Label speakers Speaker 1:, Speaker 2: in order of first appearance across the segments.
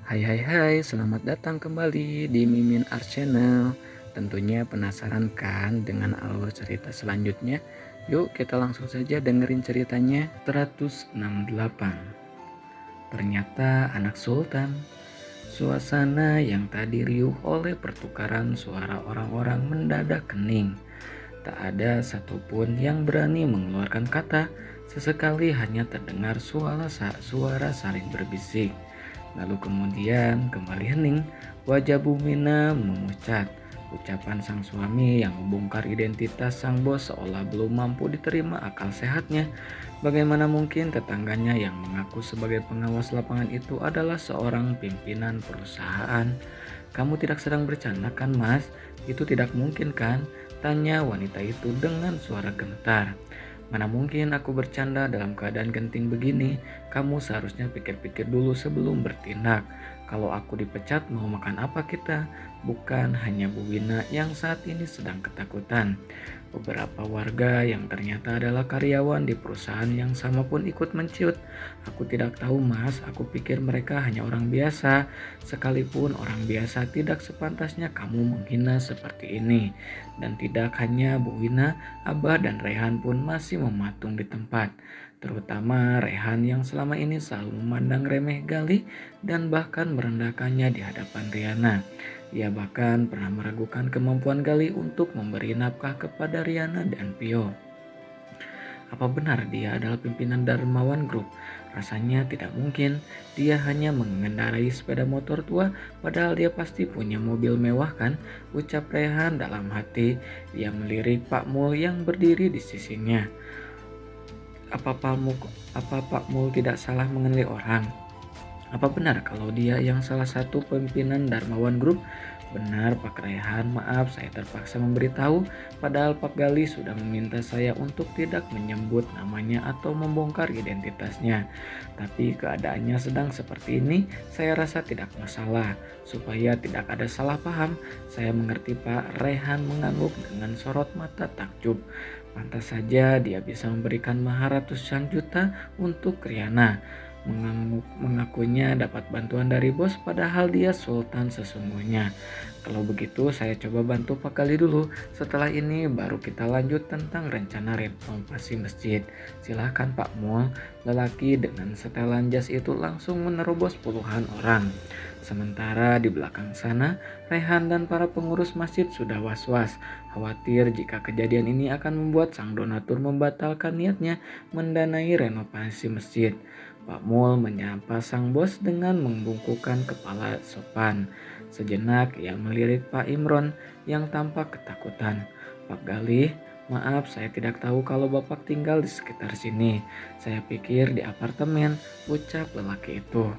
Speaker 1: Hai hai hai, selamat datang kembali di Mimin Art Channel. Tentunya penasaran kan dengan alur cerita selanjutnya? Yuk kita langsung saja dengerin ceritanya. 168. Ternyata anak sultan. Suasana yang tadi riuh oleh pertukaran suara orang-orang mendadak kening. Tak ada satupun yang berani mengeluarkan kata. Sesekali hanya terdengar suara saling berbisik. Lalu kemudian kembali hening, wajah Bu Mina memucat. Ucapan sang suami yang membongkar identitas sang bos seolah belum mampu diterima akal sehatnya. Bagaimana mungkin tetangganya yang mengaku sebagai pengawas lapangan itu adalah seorang pimpinan perusahaan? Kamu tidak sedang bercanda kan, Mas? Itu tidak mungkin kan? Tanya wanita itu dengan suara gemetar. Mana mungkin aku bercanda dalam keadaan genting begini? Kamu seharusnya pikir-pikir dulu sebelum bertindak. Kalau aku dipecat mau makan apa kita? Bukan hanya Bu Wina yang saat ini sedang ketakutan. Beberapa warga yang ternyata adalah karyawan di perusahaan yang sama pun ikut menciut. Aku tidak tahu, Mas, aku pikir mereka hanya orang biasa. Sekalipun orang biasa tidak sepantasnya kamu menghina seperti ini. Dan tidak hanya Bu Wina, Abah dan Rehan pun masih mematung di tempat. Terutama Rehan yang selama ini selalu memandang remeh Galih dan bahkan merendahkannya di hadapan Riana. Ia bahkan pernah meragukan kemampuan Galih untuk memberi nafkah kepada Riana dan Pio. Apa benar dia adalah pimpinan Darmawan Group? Rasanya tidak mungkin. Dia hanya mengendarai sepeda motor tua, padahal dia pasti punya mobil mewah kan? Ucap Rehan dalam hati. Ia melirik Pak Mul yang berdiri di sisinya. Apa Pak Mul tidak salah mengenali orang? Apa benar kalau dia yang salah satu pimpinan Darmawan Group? Benar Pak Rehan, maaf saya terpaksa memberitahu, padahal Pak Gali sudah meminta saya untuk tidak menyebut namanya atau membongkar identitasnya. Tapi keadaannya sedang seperti ini, saya rasa tidak masalah. Supaya tidak ada salah paham, saya mengerti Pak. Rehan mengangguk dengan sorot mata takjub. Pantas saja dia bisa memberikan mahar ratusan juta untuk Riana. Mengakunya dapat bantuan dari bos padahal dia sultan sesungguhnya. Kalau begitu saya coba bantu Pak Gali dulu. Setelah ini baru kita lanjut tentang rencana renovasi masjid. Silahkan Pak Mul. Lelaki dengan setelan jas itu langsung menerobos puluhan orang. Sementara di belakang sana, Rehan dan para pengurus masjid sudah was-was. Khawatir jika kejadian ini akan membuat sang donatur membatalkan niatnya mendanai renovasi masjid. Pak Mul menyapa sang bos dengan membungkukkan kepala sopan. Sejenak ia melirik Pak Imron yang tampak ketakutan. Pak Galih, maaf saya tidak tahu kalau Bapak tinggal di sekitar sini. Saya pikir di apartemen, ucap lelaki itu.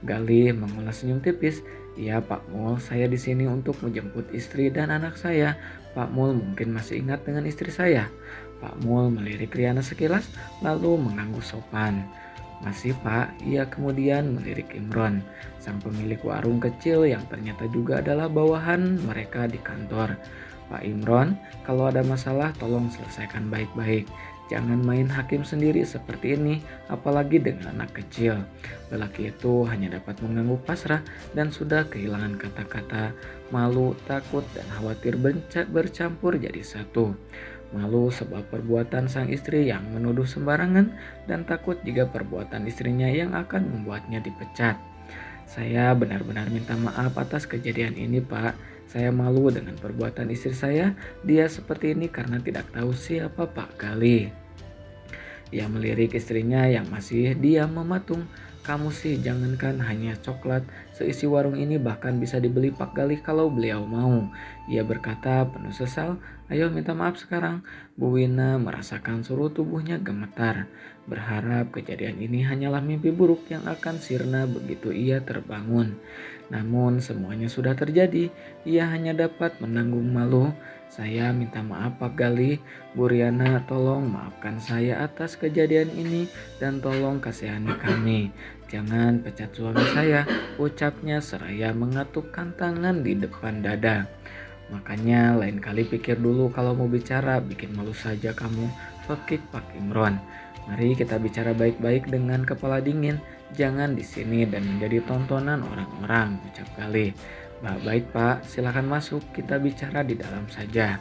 Speaker 1: Galih mengulas senyum tipis. Iya Pak Mul, saya di sini untuk menjemput istri dan anak saya. Pak Mul mungkin masih ingat dengan istri saya. Pak Mul melirik Riana sekilas lalu mengangguk sopan. Masih Pak, ia kemudian melirik Imron, sang pemilik warung kecil yang ternyata juga adalah bawahan mereka di kantor. Pak Imron, kalau ada masalah tolong selesaikan baik-baik. Jangan main hakim sendiri seperti ini, apalagi dengan anak kecil. Lelaki itu hanya dapat mengangguk pasrah dan sudah kehilangan kata-kata. Malu, takut, dan khawatir bercampur jadi satu. Malu sebab perbuatan sang istri yang menuduh sembarangan dan takut jika perbuatan istrinya yang akan membuatnya dipecat. Saya benar-benar minta maaf atas kejadian ini Pak. Saya malu dengan perbuatan istri saya. Dia seperti ini karena tidak tahu siapa Pak Gali. Ia melirik istrinya yang masih diam mematung. Kamu sih jangankan hanya coklat, seisi warung ini bahkan bisa dibeli Pak Galih kalau beliau mau. Ia berkata penuh sesal, ayo minta maaf sekarang. Bu Wina merasakan seluruh tubuhnya gemetar. Berharap kejadian ini hanyalah mimpi buruk yang akan sirna begitu ia terbangun. Namun semuanya sudah terjadi, ia hanya dapat menanggung malu. Saya minta maaf Pak Galih, Bu Riana tolong maafkan saya atas kejadian ini dan tolong kasihani kami. Jangan pecat suami saya, ucapnya seraya mengatukkan tangan di depan dada. Makanya lain kali pikir dulu kalau mau bicara, bikin malu saja kamu, pekik Pak Imron. Mari kita bicara baik-baik dengan kepala dingin. Jangan di sini dan menjadi tontonan orang-orang, ucap Galih. Baik Pak, silakan masuk, kita bicara di dalam saja.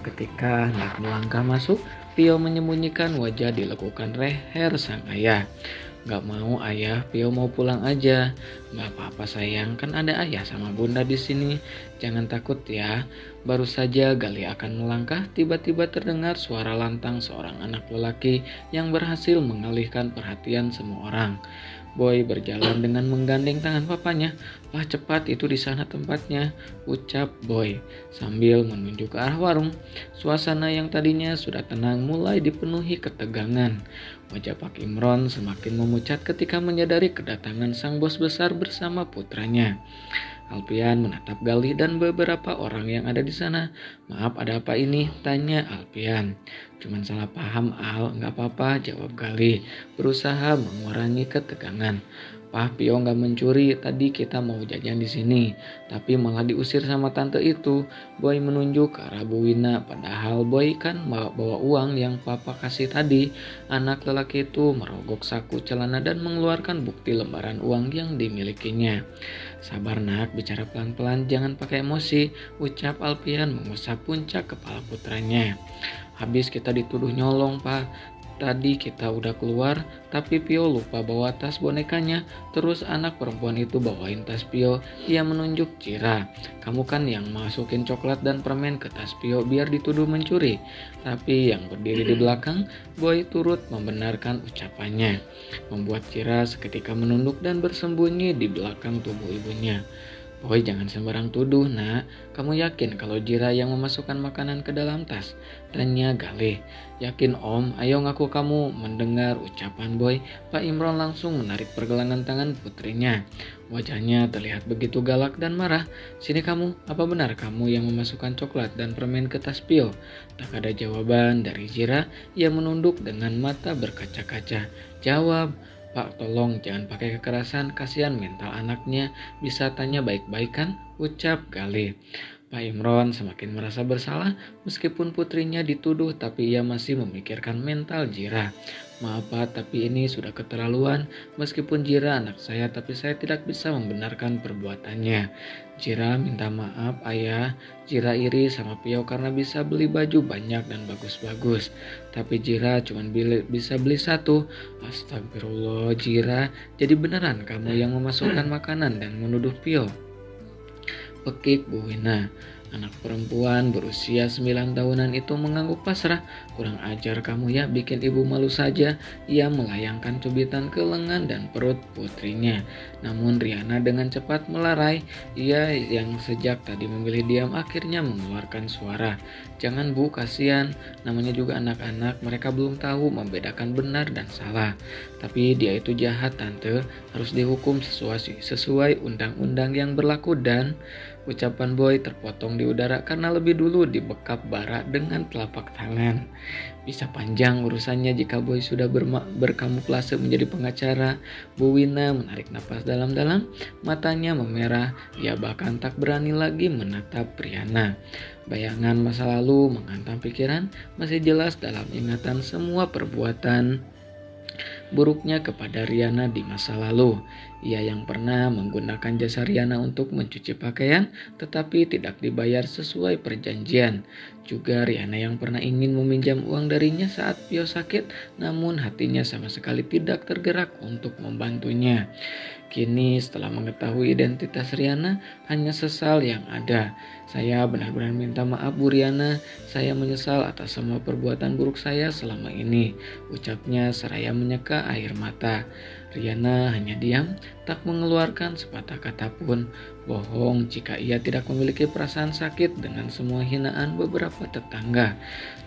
Speaker 1: Ketika hendak melangkah masuk, Pio menyembunyikan wajah di lekukan leher sang ayah. Gak mau ayah, Pio mau pulang aja. Gak apa-apa sayang, kan ada ayah sama bunda di sini. Jangan takut ya. Baru saja Gali akan melangkah, tiba-tiba terdengar suara lantang seorang anak lelaki yang berhasil mengalihkan perhatian semua orang. Boy berjalan dengan menggandeng tangan papanya. Wah cepat, itu di sana tempatnya, ucap Boy sambil menunjuk ke arah warung. Suasana yang tadinya sudah tenang mulai dipenuhi ketegangan. Wajah Pak Imron semakin memucat ketika menyadari kedatangan sang bos besar bersama putranya. Alpian menatap Galih dan beberapa orang yang ada di sana. Maaf, ada apa ini? Tanya Alpian. Cuman salah paham Al, nggak apa-apa, jawab Galih, berusaha mengurangi ketegangan. Pak, Pio nggak mencuri, tadi kita mau jajan di sini, tapi malah diusir sama tante itu. Boy menunjuk ke arah Bu Wina, padahal Boy kan bawa uang yang papa kasih tadi. Anak lelaki itu merogok saku celana dan mengeluarkan bukti lembaran uang yang dimilikinya. Sabar nak, bicara pelan-pelan, jangan pakai emosi, ucap Alpian mengusap puncak kepala putranya. Habis kita dituduh nyolong Pak. Tadi kita udah keluar, tapi Pio lupa bawa tas bonekanya. Terus anak perempuan itu bawain tas Pio. Ia menunjuk Cira. Kamu kan yang masukin coklat dan permen ke tas Pio biar dituduh mencuri. Tapi yang berdiri di belakang, Boy turut membenarkan ucapannya. Membuat Cira seketika menunduk dan bersembunyi di belakang tubuh ibunya. Boy, jangan sembarang tuduh nak. Kamu yakin kalau Jira yang memasukkan makanan ke dalam tas? Tanya Galih. Yakin om, ayo ngaku kamu. Mendengar ucapan Boy, Pak Imron langsung menarik pergelangan tangan putrinya. Wajahnya terlihat begitu galak dan marah. Sini kamu, apa benar kamu yang memasukkan coklat dan permen ke tas Pio? Tak ada jawaban dari Jira, ia menunduk dengan mata berkaca-kaca. Jawab. Pak, tolong jangan pakai kekerasan, kasihan mental anaknya, bisa tanya baik-baik kan? Ucap Galih. Pak Imron semakin merasa bersalah meskipun putrinya dituduh, tapi ia masih memikirkan mental Jira. Maaf Pak, tapi ini sudah keterlaluan. Meskipun Jira anak saya, tapi saya tidak bisa membenarkan perbuatannya. Jira minta maaf ayah. Jira iri sama Pio karena bisa beli baju banyak dan bagus-bagus. Tapi Jira cuma bisa beli satu. Astagfirullah Jira, jadi beneran kamu yang memasukkan makanan dan menuduh Pio? Pekik Bu Wina. Anak perempuan berusia 9 tahunan itu mengangguk pasrah. Kurang ajar kamu ya, bikin ibu malu saja. Ia melayangkan cubitan ke lengan dan perut putrinya. Namun Riana dengan cepat melarai. Ia yang sejak tadi memilih diam akhirnya mengeluarkan suara. Jangan Bu, kasihan. Namanya juga anak-anak, mereka belum tahu membedakan benar dan salah. Tapi dia itu jahat tante, harus dihukum sesuai undang-undang yang berlaku dan... Ucapan Boy terpotong di udara karena lebih dulu dibekap bara dengan telapak tangan. Bisa panjang urusannya jika Boy sudah berkamuflase menjadi pengacara. Bu Wina menarik napas dalam-dalam, matanya memerah. Ia bahkan tak berani lagi menatap Riana. Bayangan masa lalu menghantam pikiran, masih jelas dalam ingatan semua perbuatan buruknya kepada Riana di masa lalu. Ia yang pernah menggunakan jasa Riana untuk mencuci pakaian tetapi tidak dibayar sesuai perjanjian. Juga Riana yang pernah ingin meminjam uang darinya saat Pio sakit, namun hatinya sama sekali tidak tergerak untuk membantunya. Kini setelah mengetahui identitas Riana, hanya sesal yang ada. Saya benar-benar minta maaf Bu Riana, saya menyesal atas semua perbuatan buruk saya selama ini, ucapnya seraya menyeka air mata. Riana hanya diam, tak mengeluarkan sepatah kata pun. Bohong jika ia tidak memiliki perasaan sakit dengan semua hinaan beberapa tetangga.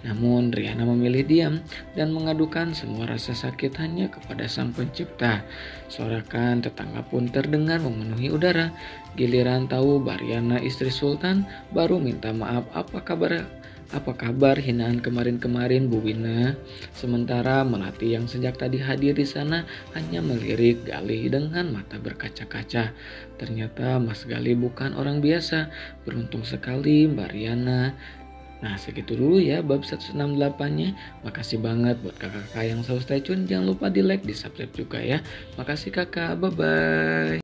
Speaker 1: Namun Riana memilih diam dan mengadukan semua rasa sakit hanya kepada Sang Pencipta. Sorakan tetangga pun terdengar memenuhi udara. Giliran tahu Riana istri Sultan, baru minta maaf. Apa kabar hinaan kemarin-kemarin Bu Wina? Sementara Melati yang sejak tadi hadir di sana hanya melirik Galih dengan mata berkaca-kaca. Ternyata Mas Galih bukan orang biasa. Beruntung sekali Mbak Riana Nah, segitu dulu ya bab 168-nya. Makasih banget buat kakak-kakak yang selalu stay tune. Jangan lupa di like, di subscribe juga ya. Makasih kakak, bye-bye.